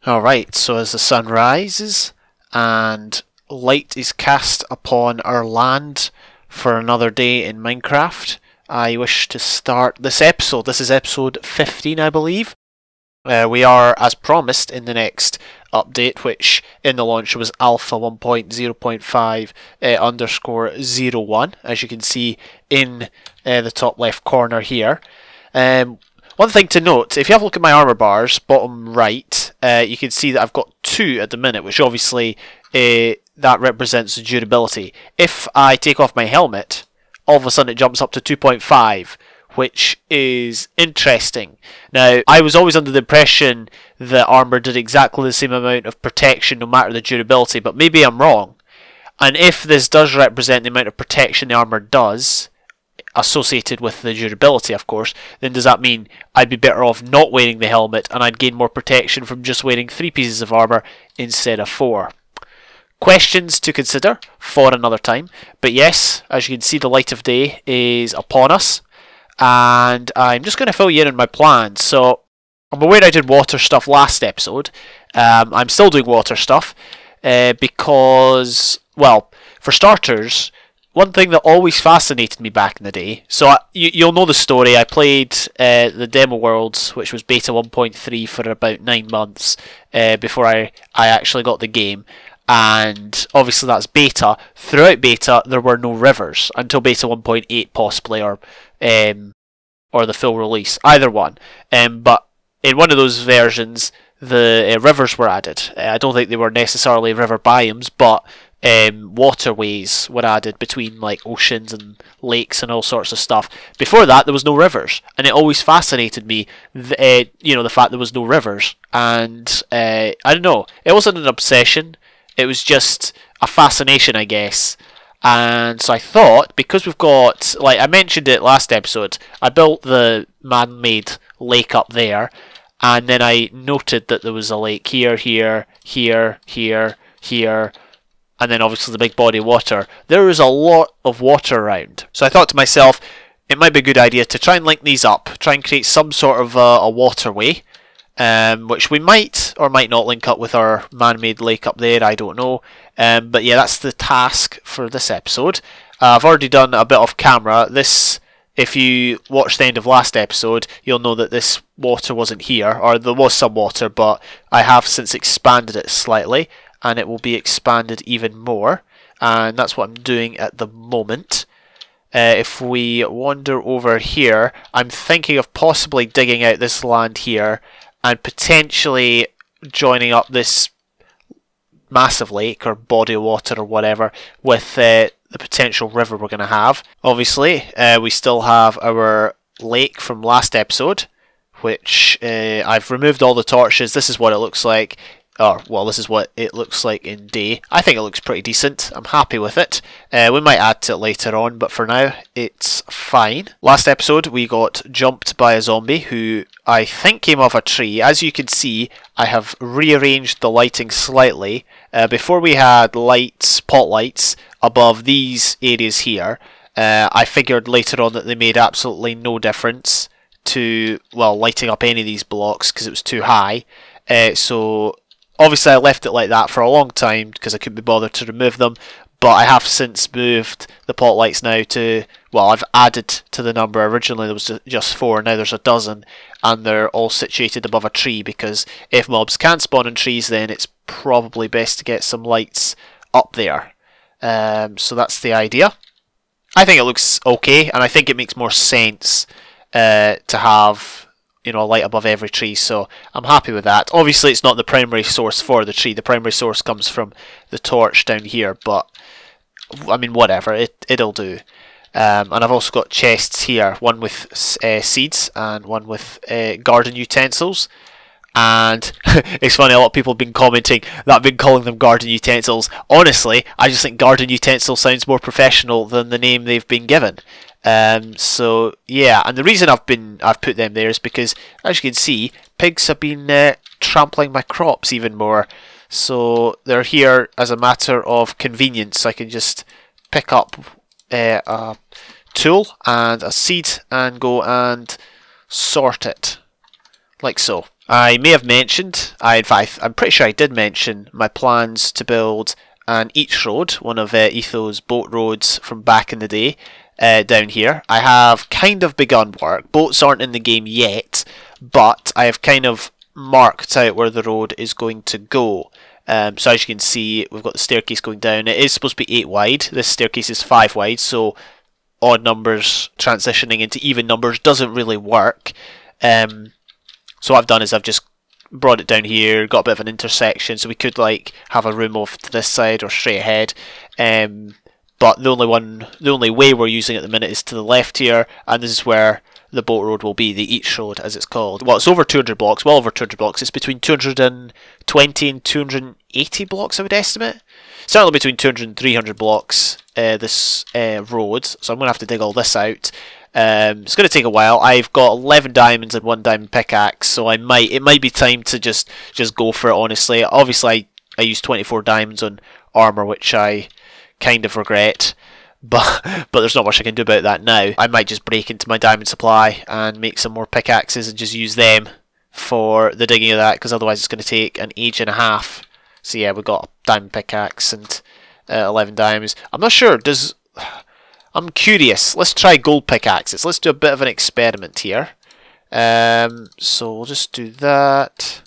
Alright, so as the sun rises and light is cast upon our land for another day in Minecraft, I wish to start this episode. This is episode 15, I believe. We are, as promised, in the next update, which in the launch was alpha 1.0.5 underscore 01, as you can see in the top left corner here. One thing to note, if you have a look at my armor bars, bottom right, you can see that I've got 2 at the minute, which obviously that represents the durability. If I take off my helmet, all of a sudden it jumps up to 2.5, which is interesting. Now, I was always under the impression that armor did exactly the same amount of protection no matter the durability, but maybe I'm wrong. And if this does represent the amount of protection the armor does, associated with the durability, of course, then does that mean I'd be better off not wearing the helmet and I'd gain more protection from just wearing 3 pieces of armor instead of 4? Questions to consider for another time. But yes, as you can see, the light of day is upon us, and I'm just going to fill you in on my plans. So I'm aware I did water stuff last episode. I'm still doing water stuff because, well, for starters, one thing that always fascinated me back in the day, so you'll know the story, I played the demo worlds, which was beta 1.3 for about 9 months before I actually got the game, and obviously that's beta. Throughout beta there were no rivers until beta 1.8 possibly, or the full release, either one, but in one of those versions the rivers were added. I don't think they were necessarily river biomes, but waterways were added between like oceans and lakes and all sorts of stuff. Before that there was no rivers, and it always fascinated me, the fact there was no rivers, and I don't know, it wasn't an obsession, it was just a fascination, I guess. And so I thought, because we've got, like I mentioned it last episode, I built the man-made lake up there, and then I noted that there was a lake here, here, here, here, here, and then obviously the big body of water. There is a lot of water around. So I thought to myself, it might be a good idea to try and link these up, try and create some sort of a waterway, which we might or might not link up with our man-made lake up there, I don't know. But yeah, that's the task for this episode. I've already done a bit off camera. This, if you watched the end of last episode, you'll know that this water wasn't here, or there was some water, but I have since expanded it slightly, and it will be expanded even more, and that's what I'm doing at the moment. If we wander over here, I'm thinking of possibly digging out this land here and potentially joining up this massive lake or body of water or whatever with the potential river we're going to have. Obviously, we still have our lake from last episode, which I've removed all the torches. This is what it looks like. Or, well, this is what it looks like in day. I think it looks pretty decent. I'm happy with it. We might add to it later on, but for now, it's fine. Last episode, we got jumped by a zombie who I think came off a tree. As you can see, I have rearranged the lighting slightly. Before we had lights, pot lights, above these areas here. I figured later on that they made absolutely no difference to, well, lighting up any of these blocks because it was too high. So obviously I left it like that for a long time because I couldn't be bothered to remove them, but I have since moved the pot lights now to, well, I've added to the number. Originally there was just 4, now there's a dozen, and they're all situated above a tree because if mobs can spawn in trees, then it's probably best to get some lights up there. So that's the idea. I think it looks okay, and I think it makes more sense to have, you know, a light above every tree, so I'm happy with that. Obviously it's not the primary source for the tree, the primary source comes from the torch down here, but I mean, whatever, it'll do. And I've also got chests here, one with seeds and one with garden utensils. And it's funny, a lot of people have been commenting that I've been calling them garden utensils. Honestly, I just think garden utensil sounds more professional than the name they've been given. So yeah, and the reason I've put them there is because, as you can see, pigs have been trampling my crops even more. So they're here as a matter of convenience. I can just pick up a tool and a seed and go and sort it, like so. I may have mentioned, in fact, I'm pretty sure I did mention my plans to build an Each Road, one of Etho's boat roads from back in the day, down here. I have kind of begun work. Boats aren't in the game yet, but I have kind of marked out where the road is going to go. So as you can see, we've got the staircase going down. It is supposed to be 8 wide. This staircase is 5 wide, so odd numbers transitioning into even numbers doesn't really work. So what I've done is I've just brought it down here, got a bit of an intersection, so we could like have a room off to this side or straight ahead. But the only way we're using it at the minute is to the left here, and this is where the boat road will be, the Each Road as it's called. Well, it's over 200 blocks, well over 200 blocks. It's between 220 and 280 blocks, I would estimate. Certainly between 200 and 300 blocks, this road, so I'm going to have to dig all this out. It's going to take a while. I've got 11 diamonds and 1 diamond pickaxe, so it might be time to just go for it, honestly. Obviously, I used 24 diamonds on armour, which I kind of regret. But there's not much I can do about that now. I might just break into my diamond supply and make some more pickaxes and just use them for the digging of that, because otherwise it's going to take an age and a half. So yeah, we've got a diamond pickaxe and 11 diamonds. I'm not sure, I'm curious. Let's try gold pickaxes. Let's do a bit of an experiment here. So we'll just do that.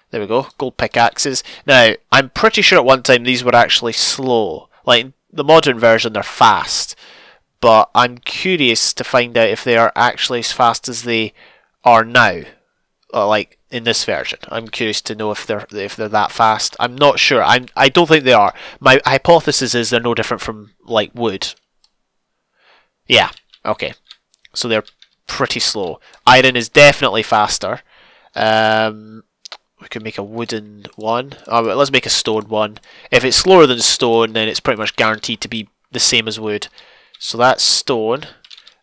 There we go, gold pickaxes. Now, I'm pretty sure at one time these were actually slow. Like, the modern version, they're fast, but I'm curious to find out if they are actually as fast as they are now, like in this version. I'm curious to know if they're that fast. I'm not sure. I don't think they are. My hypothesis is they're no different from like wood. Yeah. Okay. So they're pretty slow. Iron is definitely faster. We could make a wooden one. Let's make a stone one. If it's slower than stone, then it's pretty much guaranteed to be the same as wood. So that's stone.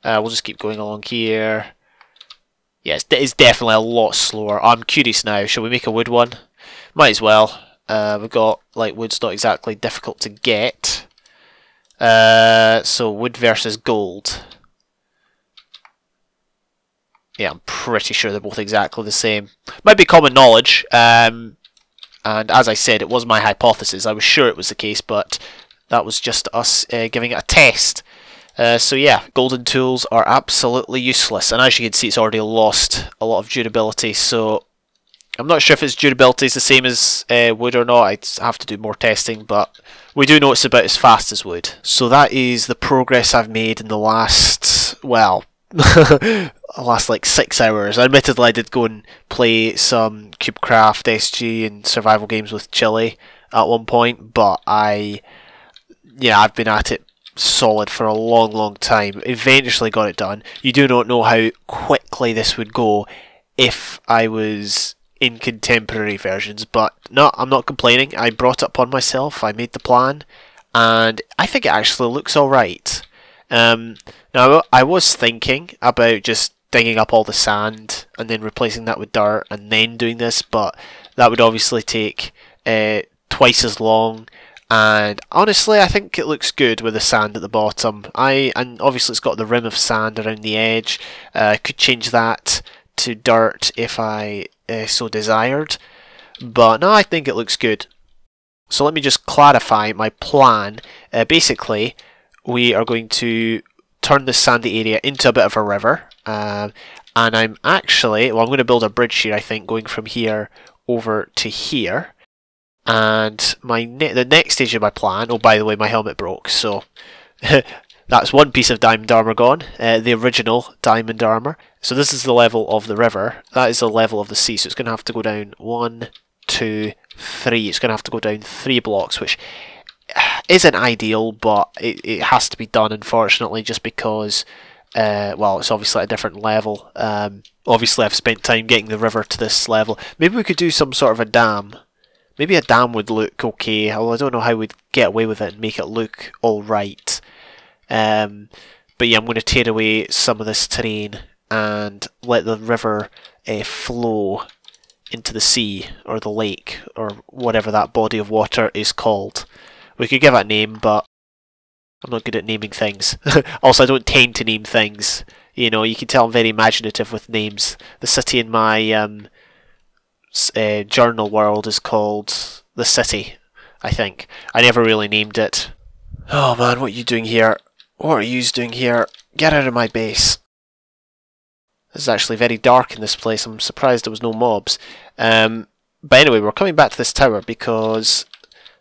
We'll just keep going along here. Yeah, it's definitely a lot slower. I'm curious now. Shall we make a wood one? Might as well. We've got, like, wood's not exactly difficult to get. So wood versus gold. Yeah, I'm pretty sure they're both exactly the same. Might be common knowledge, and as I said, it was my hypothesis. I was sure it was the case, but that was just us giving it a test. So yeah, golden tools are absolutely useless, and as you can see, it's already lost a lot of durability, so I'm not sure if its durability is the same as wood or not. I'd have to do more testing, but we do know it's about as fast as wood. So that is the progress I've made in the last, well, last like 6 hours. Admittedly, I did go and play some CubeCraft, SG and survival games with Chili at one point, but I've been at it solid for a long time. Eventually got it done. You do not know how quickly this would go if I was in contemporary versions, but no, I'm not complaining. I brought it upon myself, I made the plan, and I think it actually looks alright. Now, I was thinking about just digging up all the sand and then replacing that with dirt and then doing this, but that would obviously take twice as long, and honestly I think it looks good with the sand at the bottom. And obviously it's got the rim of sand around the edge. I could change that to dirt if I so desired, but no, I think it looks good. So let me just clarify my plan. Basically, we are going to turn this sandy area into a bit of a river, and I'm going to build a bridge here, I think, going from here over to here. And the next stage of my plan, oh by the way, my helmet broke, so that's one piece of diamond armor gone, the original diamond armor. So this is the level of the river, that is the level of the sea, so it's going to have to go down 1, 2, 3, it's going to have to go down 3 blocks, which isn't ideal, but it has to be done, unfortunately, just because, well, it's obviously at a different level. Obviously I've spent time getting the river to this level. Maybe we could do some sort of a dam. Maybe a dam would look okay, although I don't know how we'd get away with it and make it look alright. But yeah, I'm going to tear away some of this terrain and let the river flow into the sea, or the lake, or whatever that body of water is called. We could give it a name, but I'm not good at naming things. Also, I don't tend to name things. You know, you can tell I'm very imaginative with names. The city in my journal world is called the city, I think. I never really named it. Oh man, what are you doing here? What are you doing here? Get out of my base. This is actually very dark in this place. I'm surprised there was no mobs. But anyway, we're coming back to this tower because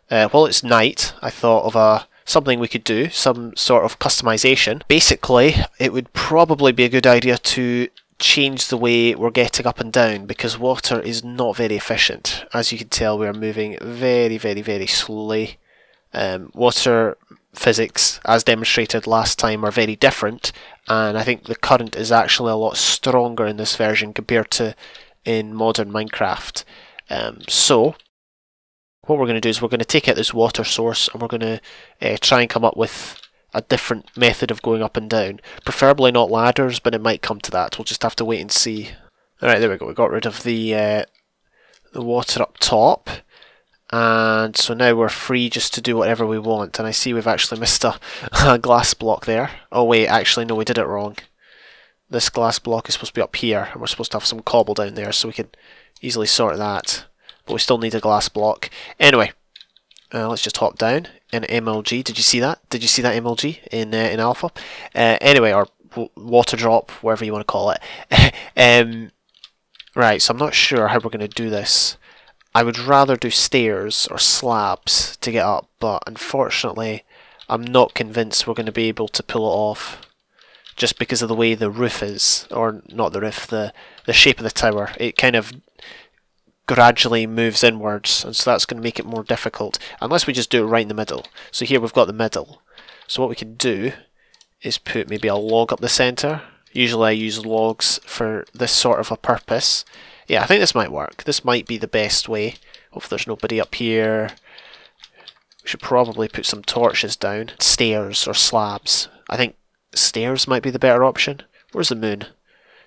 while it's night, I thought of something we could do, some sort of customization. Basically, it would probably be a good idea to change the way we're getting up and down because water is not very efficient. As you can tell, we are moving very, very, very slowly. Water physics, as demonstrated last time, are very different, and I think the current is actually a lot stronger in this version compared to in modern Minecraft. So what we're going to do is we're going to take out this water source and we're going to try and come up with a different method of going up and down. Preferably not ladders, but it might come to that. We'll just have to wait and see. Alright, there we go. We got rid of the water up top. And so now we're free just to do whatever we want. And I see we've actually missed a glass block there. Oh wait, actually no, we did it wrong. This glass block is supposed to be up here, and we're supposed to have some cobble down there, so we can easily sort that. But we still need a glass block. Anyway, let's just hop down in MLG. Did you see that? Did you see that MLG in Alpha? Anyway, or water drop, whatever you want to call it. Right, so I'm not sure how we're going to do this. I would rather do stairs or slabs to get up, but unfortunately I'm not convinced we're going to be able to pull it off just because of the way the roof is, or not the roof, the shape of the tower. It kind of gradually moves inwards, and so that's going to make it more difficult, unless we just do it right in the middle. So here we've got the middle. So what we can do is put maybe a log up the centre. Usually I use logs for this sort of a purpose. Yeah, I think this might work. This might be the best way. Hopefully there's nobody up here. We should probably put some torches down. Stairs or slabs. I think stairs might be the better option. Where's the moon?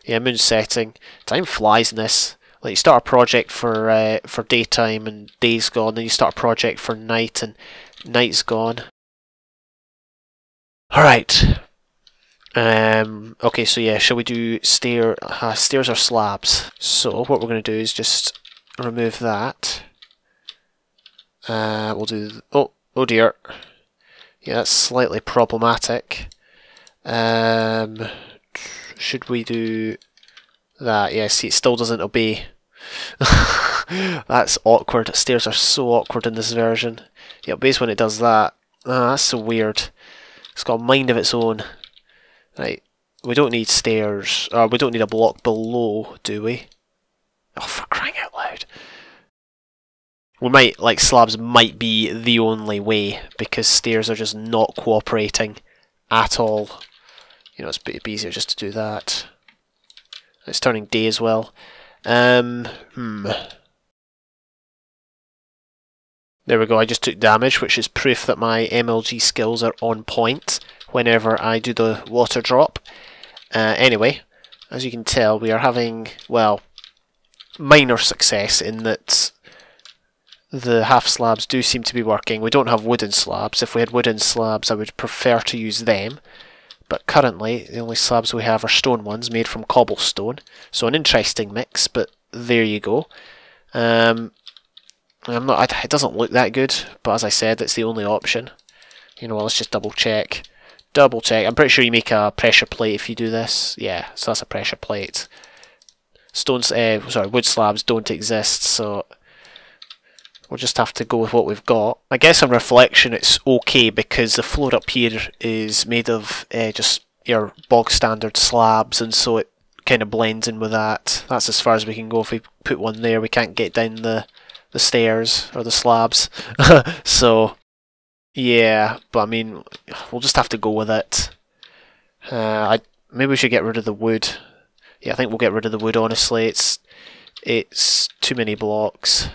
Yeah, moon's setting. Time flies in this. Like, you start a project for daytime and day's gone, then you start a project for night and night's gone. Alright. Okay, so yeah, shall we do stairs or slabs? So what we're going to do is just remove that. We'll do... Oh dear. Yeah, that's slightly problematic. Should we do that? Yeah, see, it still doesn't obey. That's awkward. Stairs are so awkward in this version. Yeah, it obeys when it does that. That's so weird. It's got a mind of its own. Right, we don't need stairs, or we don't need a block below, do we? Oh, for crying out loud. We might, like, slabs might be the only way, because stairs are just not cooperating at all. You know, it's a bit easier just to do that. It's turning day as well. There we go, I just took damage, which is proof that my MLG skills are on point whenever I do the water drop. Anyway, as you can tell, we are having, well, minor success in that the half slabs do seem to be working. We don't have wooden slabs. If we had wooden slabs, I would prefer to use them. But currently, the only slabs we have are stone ones made from cobblestone. So an interesting mix, but there you go. It doesn't look that good, but as I said, it's the only option. You know, let's just double check. Double check. I'm pretty sure you make a pressure plate if you do this. Yeah, so that's a pressure plate. Wood slabs don't exist, so we'll just have to go with what we've got. I guess on reflection it's okay because the floor up here is made of just your bog standard slabs, and so it kind of blends in with that. That's as far as we can go. If we put one there, we can't get down the stairs or the slabs. So yeah, but I mean, we'll just have to go with it. Maybe we should get rid of the wood. Yeah, I think we'll get rid of the wood, honestly. It's too many blocks.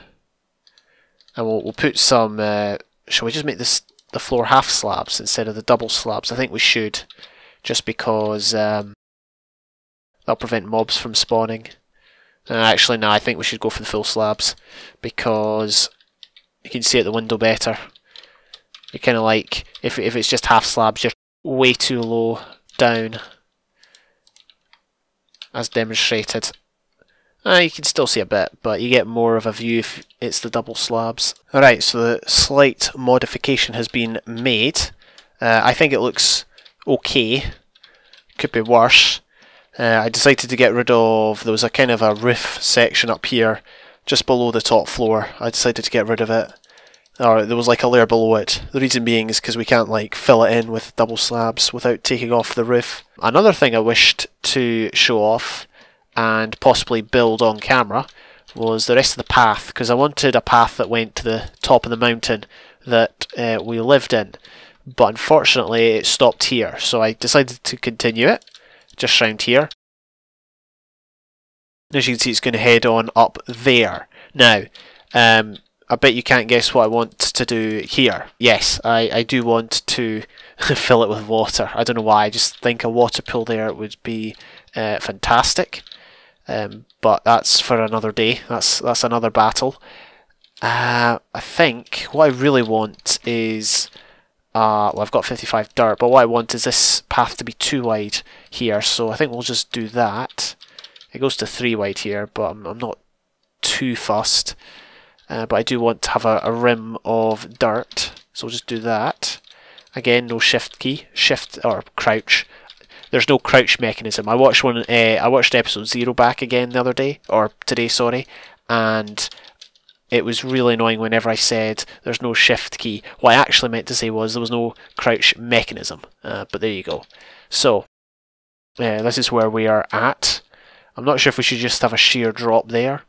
And we'll put some... shall we just make the floor half slabs instead of the double slabs? I think we should, just because that'll prevent mobs from spawning. Actually, no, I think we should go for the full slabs, because you can see out the window better. You're kind of like, if it's just half slabs, you're way too low down, as demonstrated. You can still see a bit, but you get more of a view if it's the double slabs. Alright, so the slight modification has been made. I think it looks okay. Could be worse. I decided to get rid of, there was a kind of a roof section up here, just below the top floor. I decided to get rid of it. Or there was like a layer below it. The reason being is because we can't like fill it in with double slabs without taking off the roof. Another thing I wished to show off and possibly build on camera was the rest of the path, because I wanted a path that went to the top of the mountain that we lived in, but unfortunately it stopped here, so I decided to continue it just round here. As you can see, it's going to head on up there. Now, I bet you can't guess what I want to do here. Yes, I do want to fill it with water. I don't know why, I just think a water pool there would be fantastic. But that's for another day. That's another battle. I think what I really want is well, I've got 55 dirt, but what I want is this path to be too wide here, so I think we'll just do that. It goes to 3 wide here, but I'm not too fussed. But I do want to have a rim of dirt, so we'll just do that. Again, no shift key, shift or crouch. There's no crouch mechanism. I watched episode 0 back again the other day, or today, sorry, and it was really annoying whenever I said there's no shift key. What I actually meant to say was there was no crouch mechanism, but there you go. So, this is where we are at. I'm not sure if we should just have a sheer drop there,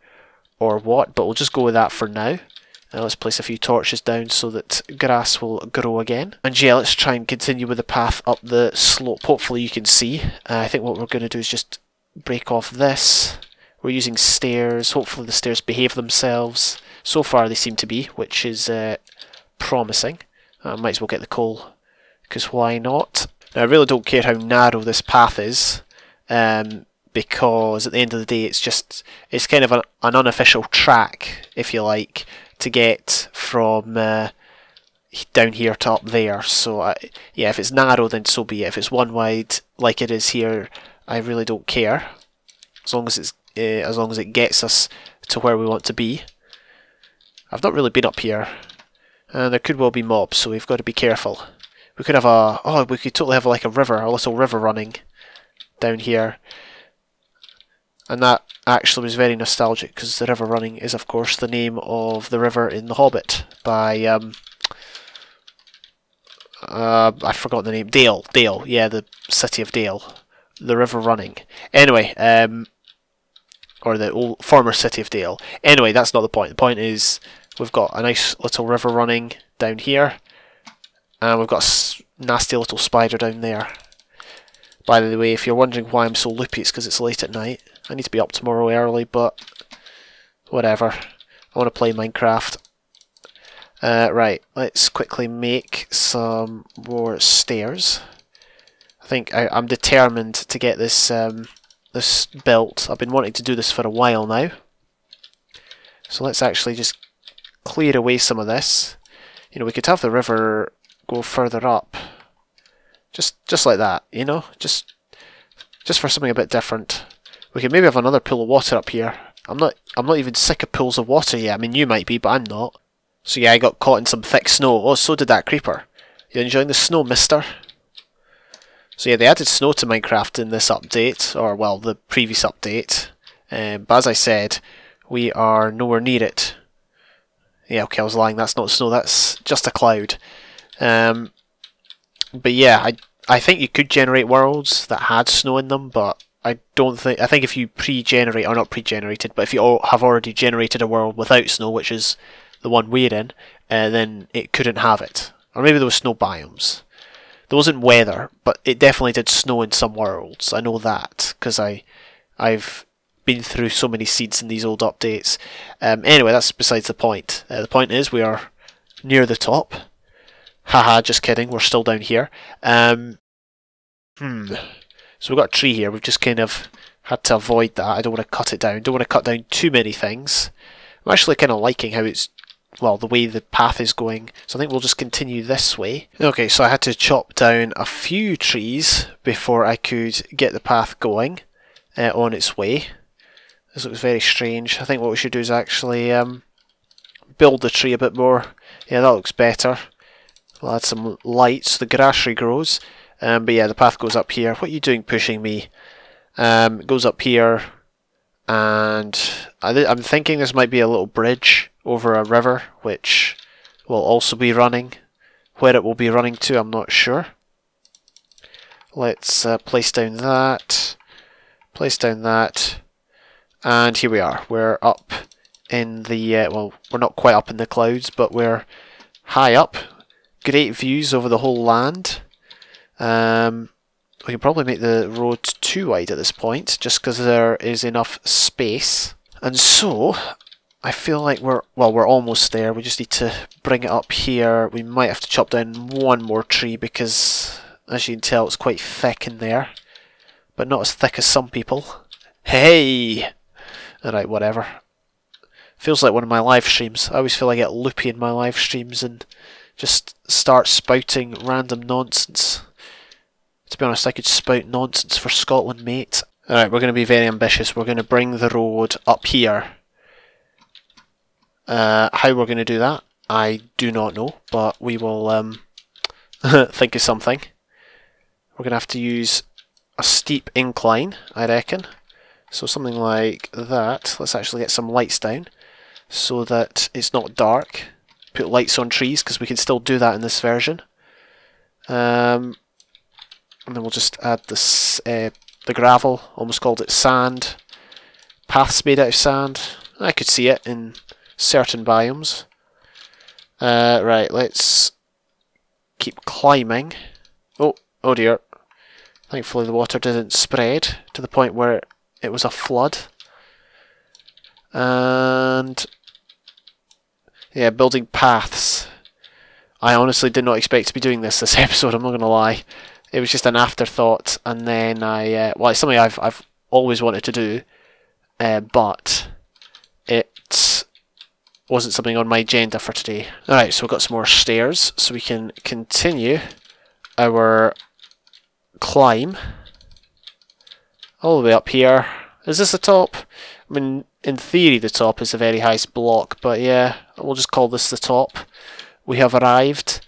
or what, but we'll just go with that for now. Let's place a few torches down so that grass will grow again. And yeah, let's try and continue with the path up the slope. Hopefully you can see. I think what we're going to do is just break off this. We're using stairs. Hopefully the stairs behave themselves. So far they seem to be, which is promising. I might as well get the coal, because why not? Now, I really don't care how narrow this path is, because at the end of the day it's kind of an unofficial track, if you like, to get from down here to up there. So yeah, if it's narrow then so be it. If it's one wide like it is here, I really don't care, as long as it gets us to where we want to be. I've not really been up here, and there could well be mobs, so we've got to be careful. We could have we could totally have like a little river running down here. And that actually was very nostalgic, because the river running is, of course, the name of the river in The Hobbit by, I forgot the name, Dale, yeah, the city of Dale, the river running. Anyway, or the former city of Dale. Anyway, that's not the point. The point is, we've got a nice little river running down here, and we've got a nasty little spider down there. By the way, if you're wondering why I'm so loopy, it's because it's late at night. I need to be up tomorrow early, but whatever. I want to play Minecraft. Right, let's quickly make some more stairs. I think I'm determined to get this this built. I've been wanting to do this for a while now. So let's actually just clear away some of this. You know, we could have the river go further up. Just like that, you know? Just for something a bit different. We could maybe have another pool of water up here. I'm not even sick of pools of water yet. I mean, you might be, but I'm not. So yeah, I got caught in some thick snow. Oh, so did that creeper. You enjoying the snow, mister? So yeah, they added snow to Minecraft in this update, or well, the previous update. But as I said, we are nowhere near it. Yeah, okay, I was lying. That's not snow. That's just a cloud. But yeah, I think you could generate worlds that had snow in them, but I think if you pre-generate, or not pre-generated, but if you have already generated a world without snow, which is the one we're in, then it couldn't have it. Or maybe there was snow biomes. There wasn't weather, but it definitely did snow in some worlds. I know that, because I've been through so many seeds in these old updates. Anyway, that's besides the point. The point is we are near the top. Haha, just kidding, we're still down here. So we've got a tree here, we've just kind of had to avoid that. I don't want to cut it down, don't want to cut down too many things. I'm actually kind of liking how it's, well, the way the path is going, so I think we'll just continue this way. Okay, so I had to chop down a few trees before I could get the path going on its way. This looks very strange. I think what we should do is actually build the tree a bit more. Yeah, that looks better. We'll add some light so the grass regrows. But yeah, the path goes up here. What are you doing pushing me? It goes up here, and I'm thinking this might be a little bridge over a river, which will also be running. Where it will be running to, I'm not sure. Let's place down that, and here we are. We're up in the, well, we're not quite up in the clouds, but we're high up. Great views over the whole land. We can probably make the road too wide at this point, just because there is enough space. And so, I feel like we're almost there. We just need to bring it up here. We might have to chop down one more tree because, as you can tell, it's quite thick in there. But not as thick as some people. Hey! Alright, whatever. Feels like one of my live streams. I always feel I get loopy in my live streams and just start spouting random nonsense. To be honest, I could spout nonsense for Scotland, mate. Alright, we're going to be very ambitious. We're going to bring the road up here. How we're going to do that, I do not know, but we will think of something. We're going to have to use a steep incline, I reckon. So something like that. Let's actually get some lights down so that it's not dark. Put lights on trees, because we can still do that in this version. And then we'll just add this, the gravel, almost called it sand. Paths made out of sand. I could see it in certain biomes. Right, let's keep climbing. Oh dear. Thankfully the water didn't spread to the point where it was a flood. And yeah, building paths. I honestly did not expect to be doing this episode, I'm not going to lie. It was just an afterthought, and then I, well, it's something I've always wanted to do, but it wasn't something on my agenda for today. Alright, so we've got some more stairs, so we can continue our climb all the way up here. Is this the top? I mean, in theory the top is the very highest block, but yeah, we'll just call this the top. We have arrived.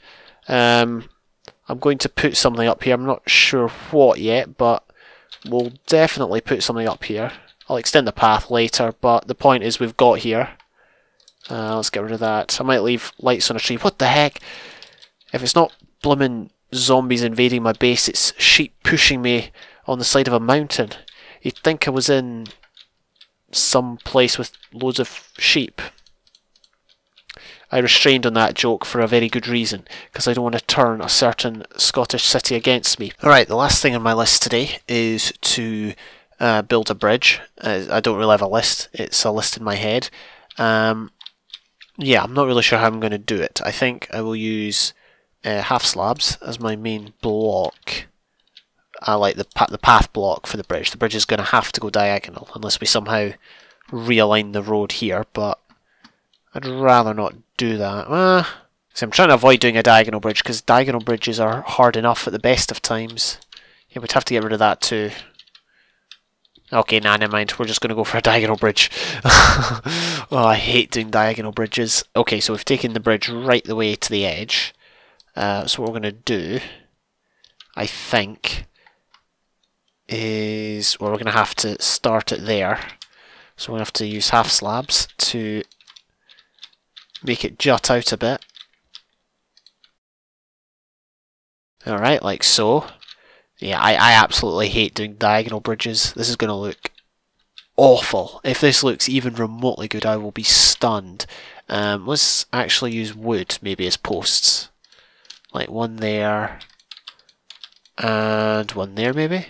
I'm going to put something up here. I'm not sure what yet, but we'll definitely put something up here. I'll extend the path later, but the point is we've got here. Let's get rid of that. I might leave lights on a tree. What the heck? If it's not bloomin' zombies invading my base, it's sheep pushing me on the side of a mountain. You'd think I was in some place with loads of sheep. I restrained on that joke for a very good reason, because I don't want to turn a certain Scottish city against me. Alright, the last thing on my list today is to build a bridge. I don't really have a list, it's a list in my head. Yeah, I'm not really sure how I'm going to do it. I think I will use half slabs as my main block. I like the path block for the bridge. The bridge is going to have to go diagonal, unless we somehow realign the road here, but I'd rather not do that. So I'm trying to avoid doing a diagonal bridge, because diagonal bridges are hard enough at the best of times. Yeah, we'd have to get rid of that too. Okay, nah, never mind. We're just going to go for a diagonal bridge. Oh, I hate doing diagonal bridges. Okay, so we've taken the bridge right the way to the edge. So what we're going to do, I think, is, well, we're going to have to start it there. So we're going to have to use half slabs to make it jut out a bit. Alright, like so. Yeah, I absolutely hate doing diagonal bridges. This is going to look awful. If this looks even remotely good, I will be stunned. Let's actually use wood, maybe, as posts. Like one there, and one there, maybe?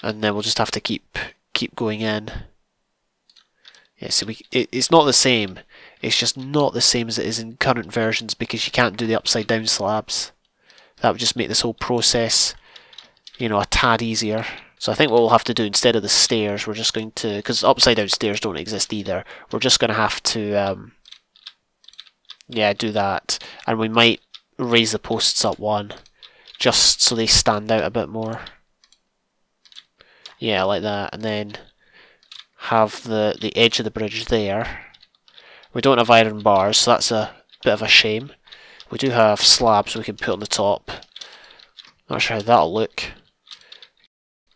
And then we'll just have to keep going in. Yeah, so it's not the same. It's just not the same as it is in current versions, because you can't do the upside down slabs. That would just make this whole process, you know, a tad easier. So I think what we'll have to do instead of the stairs, we're just going to, because upside down stairs don't exist either, we're just going to have to, yeah, do that. And we might raise the posts up one, just so they stand out a bit more. Yeah, like that, and then have the edge of the bridge there. We don't have iron bars, so that's a bit of a shame. We do have slabs we can put on the top. Not sure how that'll look.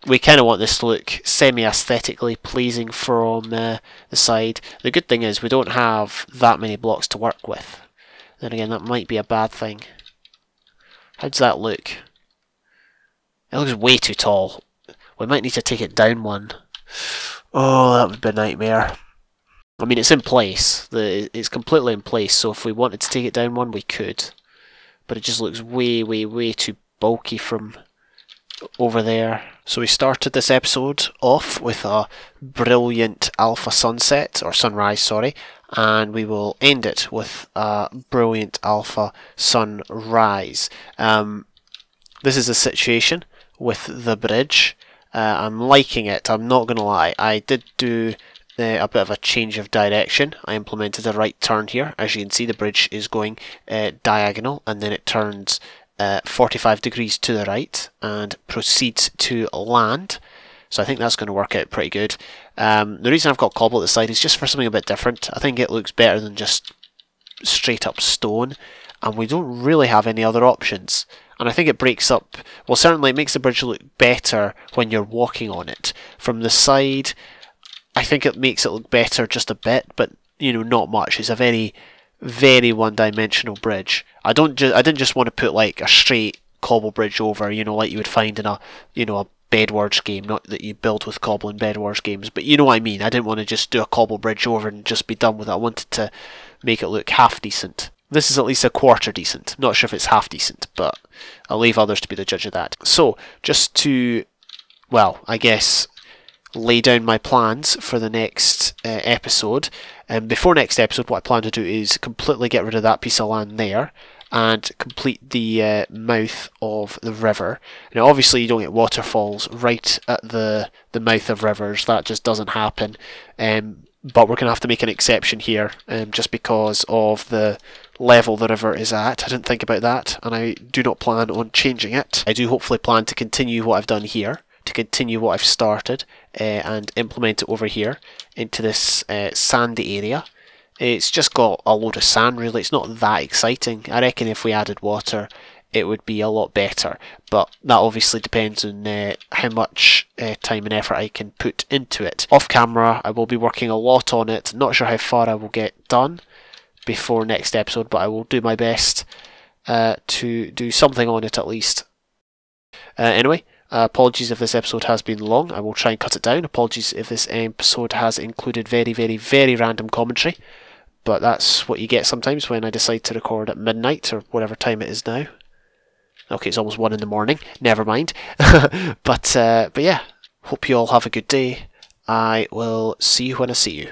We kind of want this to look semi-aesthetically pleasing from the side. The good thing is we don't have that many blocks to work with. Then again, that might be a bad thing. How does that look? It looks way too tall. We might need to take it down one. Oh, that would be a nightmare. I mean, it's in place. It's completely in place, so if we wanted to take it down one, we could. But it just looks way, way, way too bulky from over there. So we started this episode off with a brilliant alpha sunset, or sunrise, sorry, and we will end it with a brilliant alpha sunrise. This is the situation with the bridge. I'm liking it, I'm not going to lie. I did do a bit of a change of direction. I implemented a right turn here. As you can see, the bridge is going diagonal, and then it turns 45 degrees to the right and proceeds to land. So I think that's going to work out pretty good. The reason I've got cobble at the side is just for something a bit different. I think it looks better than just straight up stone, and we don't really have any other options. And I think it breaks up, well, certainly it makes the bridge look better when you're walking on it. From the side, I think it makes it look better just a bit, but you know, not much. It's a very, very one-dimensional bridge. I didn't just want to put like a straight cobble bridge over, you know, like you would find in a, you know, a Bedwars game. Not that you build with cobble in Bedwars games, but you know what I mean. I didn't want to just do a cobble bridge over and just be done with it. I wanted to make it look half decent. This is at least a quarter decent. Not sure if it's half decent, but I'll leave others to be the judge of that. So, just to, well, I guess, lay down my plans for the next episode. Before next episode, what I plan to do is completely get rid of that piece of land there and complete the mouth of the river. Now, obviously, you don't get waterfalls right at the mouth of rivers. That just doesn't happen. But we're going to have to make an exception here, just because of the level the river is at. I didn't think about that, and I do not plan on changing it. I do hopefully plan to continue what I've done here, to continue what I've started, and implement it over here into this sandy area. It's just got a load of sand, really. It's not that exciting. I reckon if we added water, it would be a lot better, but that obviously depends on how much time and effort I can put into it. Off camera, I will be working a lot on it. Not sure how far I will get done before next episode, but I will do my best to do something on it at least. Anyway, apologies if this episode has been long. I will try and cut it down. Apologies if this episode has included very, very, very random commentary, but that's what you get sometimes when I decide to record at midnight or whatever time it is now. Okay, it's almost 1 in the morning. Never mind. But yeah, hope you all have a good day. I will see you when I see you.